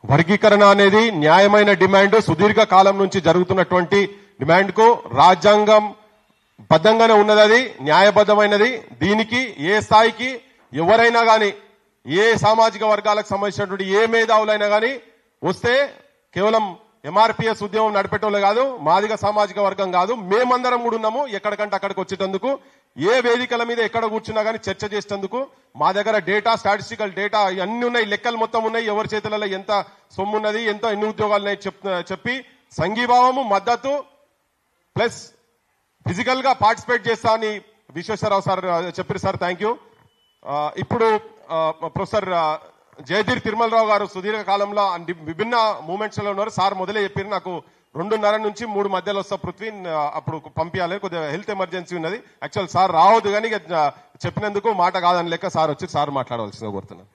వర్గీకరణ అనేది న్యాయమైన డిమాండ్, సుదీర్ఘ కాలం నుంచి జరుగుతున్నటువంటి డిమాండ్ కు రాజ్యాంగం బద్దంగానే ఉన్నది, అది న్యాయబద్ధమైనది. దీనికి ఏ స్థాయికి ఎవరైనా గాని, ఏ సామాజిక వర్గాలకు సంబంధించినటువంటి ఏ మేధావులైనా గాని వస్తే కేవలం ఎంఆర్పీఎస్ ఉద్యమం నడిపేటోళ్ళే కాదు, మాదిగ సామాజిక వర్గం కాదు, మేమందరం కూడా ఉన్నాము. ఎక్కడికంటే అక్కడికి వచ్చేటందుకు, ఏ వేదికల మీద ఎక్కడ కూర్చున్నా గానీ చర్చ చేసేందుకు మా దగ్గర డేటా, స్టాటిస్టికల్ డేటా అన్ని ఉన్నాయి, లెక్కలు మొత్తం ఉన్నాయి. ఎవరి చేతులలో ఎంత సొమ్ము ఉన్నది, ఎంత ఎన్ని ఉద్యోగాలు ఉన్నాయి చెప్పి సంఘీభావము, మద్దతు ప్లస్ ఫిజికల్ గా పార్టిసిపేట్ చేస్తా అని విశ్వేశ్వరరావు సార్ చెప్పారు. Sir thank you. ఇప్పుడు ప్రొఫెసర్ జయధీర్ తిరుమలరావు గారు సుదీర్ఘ కాలంలో విభిన్న మూమెంట్స్ లో ఉన్నారు. సార్ మొదలే చెప్పారు, నాకు 2:30 నుంచి 3 మధ్యలో వస్తా పృథ్వీ, అప్పుడు పంపించాలి, కొద్దిగా హెల్త్ ఎమర్జెన్సీ ఉన్నది. యాక్చువల్ సార్ రావద్దు కానీ చెప్పినందుకు మాట కాదని లెక్క సార్ వచ్చి సార్ మాట్లాడవలసిందిగా కోరుతున్నాను.